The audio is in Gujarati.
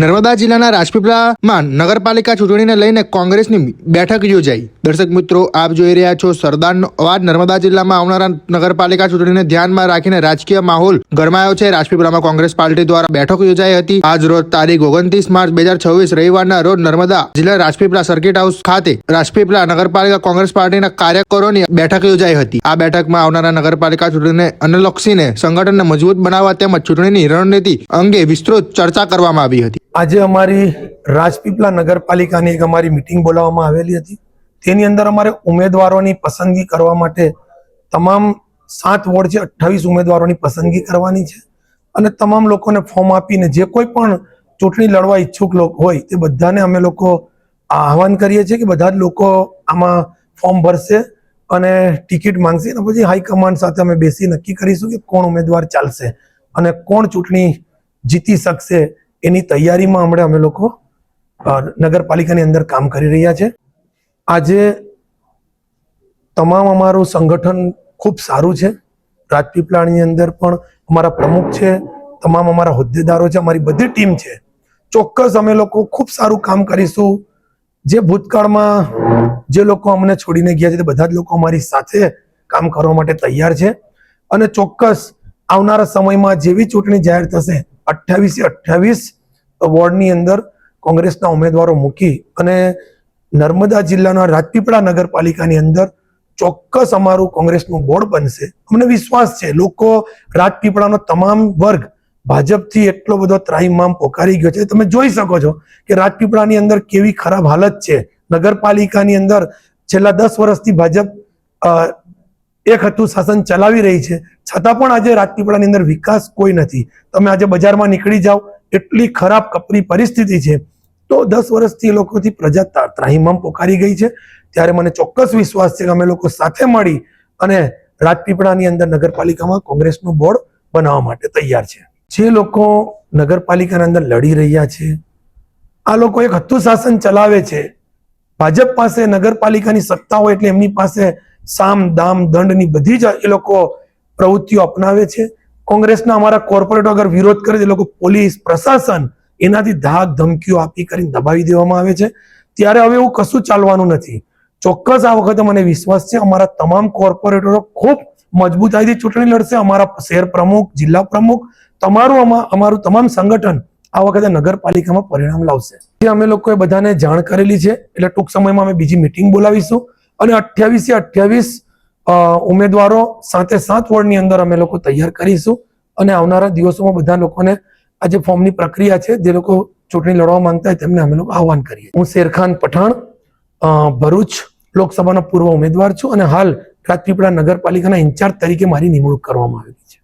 નર્મદા જિલ્લાના રાજપીપળામાં નગરપાલિકા ચૂંટણીને લઈને કોંગ્રેસની બેઠક યોજાઈ। દર્શક મિત્રો, આપ જોઈ રહ્યા છો સરદારનો અવાજ। નર્મદા જિલ્લામાં આવનારા નગરપાલિકા ચૂંટણીને ધ્યાનમાં રાખીને રાજકીય માહોલ ગરમાયો છે। રાજપીપળામાં કોંગ્રેસ પાર્ટી દ્વારા બેઠક યોજાઈ હતી। આજ રોજ તારીખ 29 માર્ચ 2026 રવિવારના રોજ નર્મદા જિલ્લા રાજપીપળા સર્કિટ હાઉસ ખાતે રાજપીપળા નગરપાલિકા કોંગ્રેસ પાર્ટીના કાર્યકરોની બેઠક યોજાઈ હતી। આ બેઠકમાં આવનારા નગરપાલિકા ચૂંટણીને અનુલક્ષીને સંગઠનને મજબૂત બનાવવા તેમજ ચૂંટણીની રણનીતિ અંગે વિસ્તૃત ચર્ચા કરવામાં આવી હતી। આજે અમારી રાજપીપળા નગરપાલિકાની એક અમારી મીટિંગ બોલાવવામાં આવેલી હતી। તેની અંદર અમારે ઉમેદવારોની પસંદગી કરવા માટે તમામ 7 વોર્ડ છે 28 ઉમેદવારોની પસંદગી કરવાની છે અને તમામ લોકોને ફોર્મ આપીને જે કોઈ પણ ચૂંટણી લડવા ઈચ્છુક હોય તે બધાને અમે લોકો આહવાન કરીએ છીએ કે બધા જ લોકો આમાં ફોર્મ ભરશે અને ટિકિટ માંગશે અને પછી હાઈકમાન્ડ સાથે અમે બેસી નક્કી કરીશું કે કોણ ઉમેદવાર ચાલશે અને કોણ ચૂંટણી જીતી શકશે। એની તૈયારીમાં હમણાં અમે લોકો નગરપાલિકાની અંદર કામ કરી રહ્યા છે। આજે તમામ અમારું સંગઠન ખૂબ સારું છે। રાજપીપળાની અંદર પણ અમારા પ્રમુખ છે, તમામ અમારા હોદ્દેદારો છે, અમારી બધી ટીમ છે। ચોક્કસ અમે લોકો ખૂબ સારું કામ કરીશું। જે ભૂતકાળમાં જે લોકો અમને છોડીને ગયા છે તે બધા જ લોકો અમારી સાથે કામ કરવા માટે તૈયાર છે અને ચોક્કસ આવનારા સમયમાં જેવી ચૂંટણી જાહેર થશે 28 વોર્ડની અંદર કોંગ્રેસના ઉમેદવારો મૂકી અને નર્મદા જિલ્લાના રાજપીપળા નગરપાલિકાની અંદર ચોક્કસ અમારું કોંગ્રેસનું બોર્ડ બનશે। અમને વિશ્વાસ છે લોકો રાજપીપળાનો તમામ વર્ગ ભાજપથી એટલો બધો ત્રાહિમામ પોકારી ગયો છે। તમે જોઈ શકો છો કે રાજપીપળાની અંદર કેવી ખરાબ હાલત છે। નગરપાલિકાની અંદર છેલ્લા 10 વર્ષથી ભાજપ એક હતું શાસન ચલાવી રહી છે, છતાં પણ આજે રાજપીપળાની અંદર વિકાસ કોઈ નથી। તમે આજે બજારમાં નીકળી જાઓ, એટલી ખરાબ કપરી પરિસ્થિતિ છે। તો 10 વર્ષથી લોકોથી પ્રજા ત્રાહિમામ પોકારી ગઈ છે। ત્યારે મને ચોક્કસ વિશ્વાસ છે કે અમે લોકો સાથે મળી અને રાજપીપળાની અંદર નગરપાલિકામાં કોંગ્રેસનું બોર્ડ બનાવવા માટે તૈયાર છે। જે લોકો નગરપાલિકાની અંદર લડી રહ્યા છે, આ લોકો એક હતું શાસન ચલાવે છે। ભાજપ પાસે નગરપાલિકાની સત્તા હોય એટલે એમની પાસે સામ દામ દંડની બધી જ એ લોકો પ્રવૃત્તિઓ અપનાવે છે। કોંગ્રેસના અમારા કોર્પોરેટરો અગર વિરોધ કરે એ લોકો પોલીસ પ્રશાસન એનાથી ધાક ધમકીઓ આપી કરીને દબાવી દેવામાં આવે છે। ત્યારે હવે એવું કશું ચાલવાનું નથી। ચોક્કસ આ વખતે મને વિશ્વાસ છે અમારા તમામ કોર્પોરેટરો ખૂબ મજબૂતાઈથી ચૂંટણી લડશે। અમારા શહેર પ્રમુખ, જિલ્લા પ્રમુખ, અમારું તમામ સંગઠન આ વખતે નગરપાલિકામાં પરિણામ લાવશે। અમે લોકોએ બધાને જાણ કરેલી છે એટલે ટૂંક સમયમાં અમે બીજી મીટિંગ બોલાવીશું અને 28 ઉમેદવારો 7 વોર્ડની અંદર અમે લોકો તૈયાર કરીશું અને આવનારા દિવસોમાં બધા લોકોને આ જે ફોર્મની પ્રક્રિયા છે જે લોકો ચૂંટણી લડવા માંગતા હોય તેમને અમે લોકો આહવાન કરીએ। હું શેરખાન પઠાણ ભરૂચ લોકસભાનો પૂર્વ ઉમેદવાર છું અને હાલ રાજપીપળા નગરપાલિકાના ઇન્ચાર્જ તરીકે મારી નિમણૂક કરવામાં આવી છે।